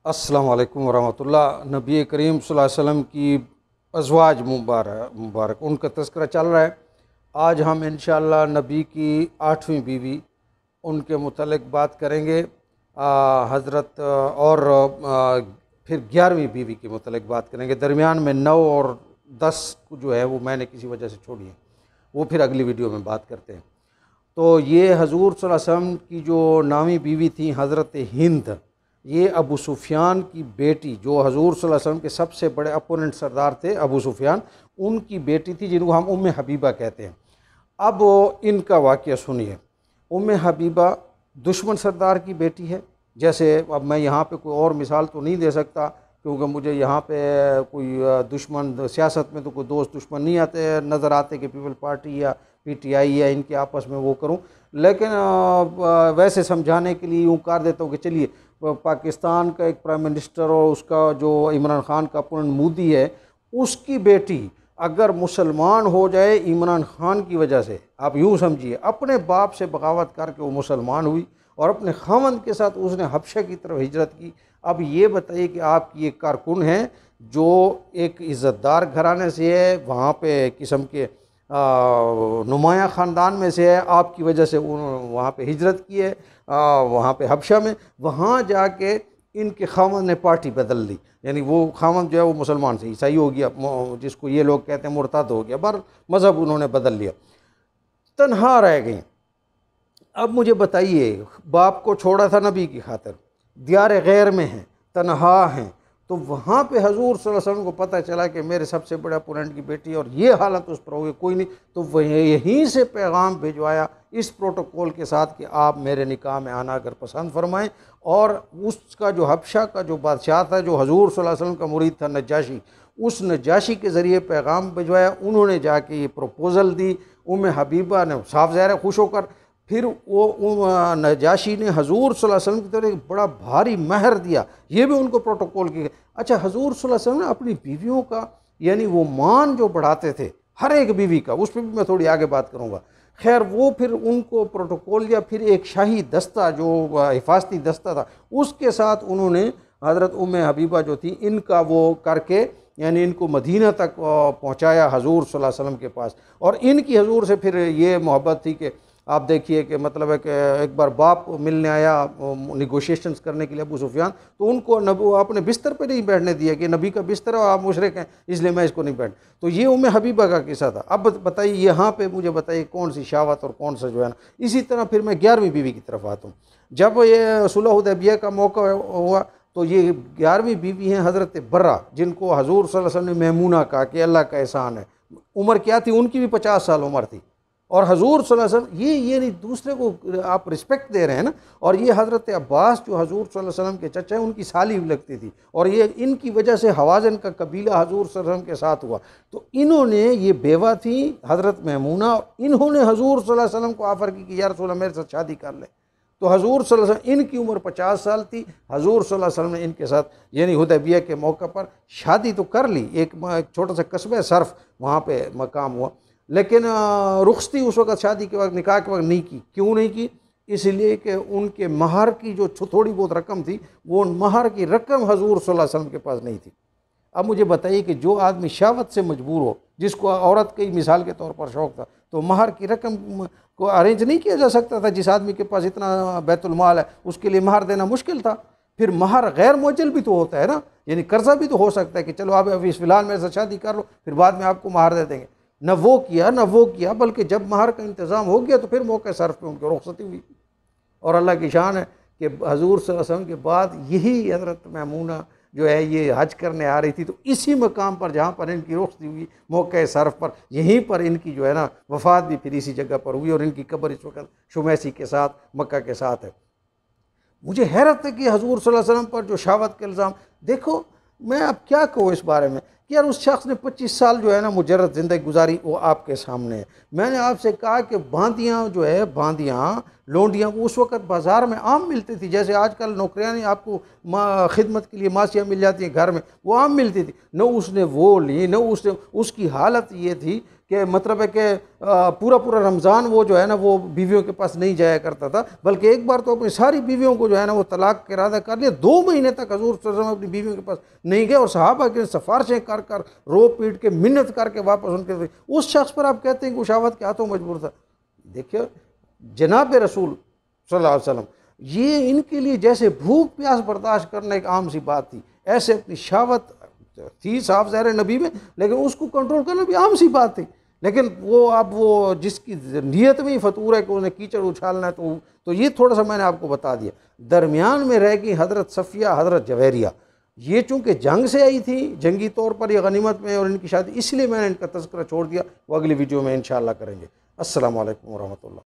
अस्सलाम वालेकुम वरहमतुल्लाह। नबी करीम सल्लल्लाहु अलैहि वसल्लम की अज़वाज मुबारक उनका तज़किरा चल रहा है। आज हम इंशाअल्लाह नबी की 8वीं बीवी उनके मुतल्लिक़ बात करेंगे। हज़रत और फिर 11वीं बीवी के मुतल्लिक़ बात करेंगे। दरमियान में 9 और 10 जो है वो मैंने किसी वजह से छोड़ी है, वो फिर अगली वीडियो में बात करते हैं। तो ये हजूर सल्लल्लाहु अलैहि वसल्लम की जो नामी बीवी थी हज़रत हिंद, ये अबू सुफियान की बेटी, जो हजूर सल्लल्लाहु अलैहि वसल्लम के सबसे बड़े अपोनेंट सरदार थे अबू सुफियान, उनकी बेटी थी, जिनको हम उम्मे हबीबा कहते हैं। अब इनका वाक़या सुनिए। उम्मे हबीबा दुश्मन सरदार की बेटी है। जैसे अब मैं यहाँ पे कोई और मिसाल तो नहीं दे सकता, क्योंकि मुझे यहाँ पे कोई दुश्मन, सियासत में तो कोई दोस्त दुश्मन नहीं आते नज़र आते कि पीपल पार्टी या पीटीआई या इनके आपस में वो करूँ। लेकिन वैसे समझाने के लिए यूँ कर देता हूँ कि चलिए, पाकिस्तान का एक प्राइम मिनिस्टर और उसका जो इमरान खान का अपोनेंट मोदी है, उसकी बेटी अगर मुसलमान हो जाए इमरान खान की वजह से, आप यूँ समझिए अपने बाप से बगावत करके वो मुसलमान हुई और अपने खामंद के साथ उसने हबशा की तरफ हिजरत की। अब ये बताइए कि आपकी एक कारकुन है जो एक इज़्ज़तदार घराने से है, वहाँ पे किस्म के नुमाया ख़ानदान में से है, आपकी वजह से वहाँ पे हिजरत की है, वहाँ पे हबशा में, वहाँ जाके इनके खामद ने पार्टी बदल ली। यानी वो खामद जो है वो मुसलमान से ईसाई हो गया, जिसको ये लोग कहते हैं मुर्ताद हो गया, पर मज़हब उन्होंने बदल लिया, तन्हा रह गई। अब मुझे बताइए, बाप को छोड़ा था नबी की खातिर, दियार गैर में हैं, तन्हा हैं, तो वहाँ पे हजूर सल्लल्लाहु अलैहि वसल्लम को पता चला कि मेरे सबसे बड़े अपोनेंट की बेटी और ये हालत उस पर हो गई, कोई नहीं, तो वह यहीं से पैगाम भिजवाया इस प्रोटोकॉल के साथ कि आप मेरे निकाह में आना अगर पसंद फरमाएं। और उसका जो हबशा का जो बादशाह था, जो हजूर सल्लल्लाहु अलैहि वसल्लम का मुरीद था, नजाशी, उस नजाशी के ज़रिए पैगाम भिजवाया। उन्होंने जाके ये प्रपोज़ल दी। उम्मे हबीबा ने साफ ज़ाहिर खुश होकर, फिर वो नजाशी ने हजूर सल्लल्लाहु अलैहि वसल्लम की तरफ एक बड़ा भारी महर दिया, ये भी उनको प्रोटोकॉल की। अच्छा, हजूर सल्लल्लाहु अलैहि वसल्लम ने अपनी बीवियों का यानी वो मान जो बढ़ाते थे हर एक बीवी का, उस पर भी मैं थोड़ी आगे बात करूँगा। खैर, वो फिर उनको प्रोटोकॉल दिया, फिर एक शाही दस्ता जो हिफाजती दस्ता था उसके साथ उन्होंने हज़रत उम्मे हबीबा जो थी इनका वो करके, यानी इनको मदीना तक पहुँचाया हजूर सल्लल्लाहु अलैहि वसल्लम के पास। और इनकी हजूर से फिर ये मोहब्बत थी कि आप देखिए कि मतलब है कि एक बार बाप मिलने आया निगोशिएशंस करने के लिए अबू सुफियान, तो उनको नबी अपने बिस्तर पे नहीं बैठने दिया कि नबी का बिस्तर है और आप मुशरिक हैं इसलिए मैं इसको नहीं बैठ। तो ये उम्मे हबीबा का किस्सा था। अब बताइए यहाँ पे मुझे बताइए कौन सी शावत और कौन सा जो है ना। इसी तरह फिर मैं 11वीं बीवी की तरफ आता हूँ। जब ये सुलह हुदैबिया का मौका हुआ तो ये 11वीं बीवी हैं हज़रत बर्रा, जिनको हजूर सल्लल्लाहु अलैहि वसल्लम ने मेमूना कहा कि अल्लाह का एहसान है। उम्र क्या थी उनकी भी 50 साल उम्र थी, और हजूर सल्लल्लाहु अलैहि वसल्लम ये नहीं, दूसरे को आप रिस्पेक्ट दे रहे हैं ना। और ये हज़रत अब्बास जो हजूर सल्लल्लाहु अलैहि वसल्लम के चचा हैं उनकी साली भी लगती थी, और ये इनकी वजह से हवाज़न का कबीला हजूर सल्लल्लाहु अलैहि वसल्लम के साथ हुआ। तो इन्होंने, ये बेवा थी हज़रत मैमूना, इन्होंने हजूर सल्लल्लाहु अलैहि वसल्लम को ऑफ़र की कि या रसूल अल्लाह मेरे साथ शादी कर ले। तो हजूर सल्लल्लाहु अलैहि वसल्लम, इनकी उम्र 50 साल थी, हजूर सल्लल्लाहु अलैहि वसल्लम ने इनके साथ यानी हुदैबिया के मौके पर शादी तो कर ली। एक छोटा सा कस्बा सर्फ, वहाँ पे मकाम हुआ, लेकिन रुखसती उस वक्त शादी के वक्त, निकाह के वक्त नहीं की। क्यों नहीं की? इसलिए कि उनके महर की जो थोड़ी बहुत रकम थी, वो महर की रकम हजूर सल्लल्लाहु अलैहि वसल्लम के पास नहीं थी। अब मुझे बताइए कि जो आदमी शावत से मजबूर हो, जिसको औरत की मिसाल के तौर पर शौक़ था, तो महर की रकम को अरेंज नहीं किया जा सकता था। जिस आदमी के पास इतना बैतुल माल है उसके लिए महर देना मुश्किल था। फिर महर गैर मुअज्जल भी तो होता है ना, यानी कर्जा भी तो हो सकता है कि चलो आप अभी फ़िलहाल मेरे साथ शादी कर लो, फिर बाद में आपको महर दे देंगे। न वो किया, बल्कि जब महर का इंतज़ाम हो गया तो फिर मौके सर्फ पे उनकी रुखसती हुई। और अल्लाह की शान है कि हजूर सल्लल्लाहु अलैहि वसल्लम के बाद यही हज़रत मैमूना जो है ये हज करने आ रही थी, तो इसी मकाम पर जहाँ पर इनकी रुखसती हुई मौके सर्फ पर, यहीं पर इनकी जो है ना वफ़ात भी फिर इसी जगह पर हुई, और इनकी कब्र इस वक्त शुमैसी के साथ मक्का के साथ है। मुझे हैरत है कि हजूर सल्लल्लाहु अलैहि वसल्लम पर जो शावत के इल्ज़ाम, देखो मैं अब क्या कहूँ इस बारे में कि यार उस शख्स ने 25 साल जो है ना मुजर्रद ज़िंदगी गुजारी, वो आपके सामने है। मैंने आपसे कहा कि बांदियाँ जो है, बांदियाँ लोंडियाँ वो उस वक़्त बाज़ार में आम मिलती थी, जैसे आजकल नौकरियाँ नहीं, आपको खिदमत के लिए मासियाँ मिल जाती हैं घर में, वो आम मिलती थी। न उसने वो ली, न उसने, उसकी हालत ये थी कि मतलब है कि पूरा पूरा रमज़ान वो जो है ना वो बीवियों के पास नहीं जाया करता था, बल्कि एक बार तो अपनी सारी बीवियों को जो है ना वो तलाक का इरादा कर लिया। 2 महीने तक हजूर सल्लल्लाहु अलैहि वसल्लम अपनी बीवियों के पास नहीं गए और सहाबा के सिफारिशें कर कर रो पीट के मिन्नत करके वापस उनके उस शख्स पर आप कहते हैं कि वो शहावत के हाथों मजबूर था। देखिए जनाब रसूल सल्लल्लाहु अलैहि वसल्लम, ये इनके लिए जैसे भूख प्यास बर्दाश्त करना एक आम सी बात थी, ऐसे अपनी शहावत थी साफ ज़ाहिर नबी में, लेकिन उसको कंट्रोल करना भी आम सी बात थी। लेकिन वो अब वो जिसकी नीयत में ही फतूर है कि उन्हें कीचड़ उछालना है, तो ये थोड़ा सा मैंने आपको बता दिया। दरमियान में रह गई हज़रत सफ़िया, हज़रत जवेरिया, ये चूँकि जंग से आई थी, जंगी तौर पर या गनीमत में, और इनकी शादी, इसलिए मैंने इनका तज़किरा छोड़ दिया। वो अगली वीडियो में इंशाअल्लाह करेंगे। अस्सलामु अलैकुम वरहमतुल्लाह।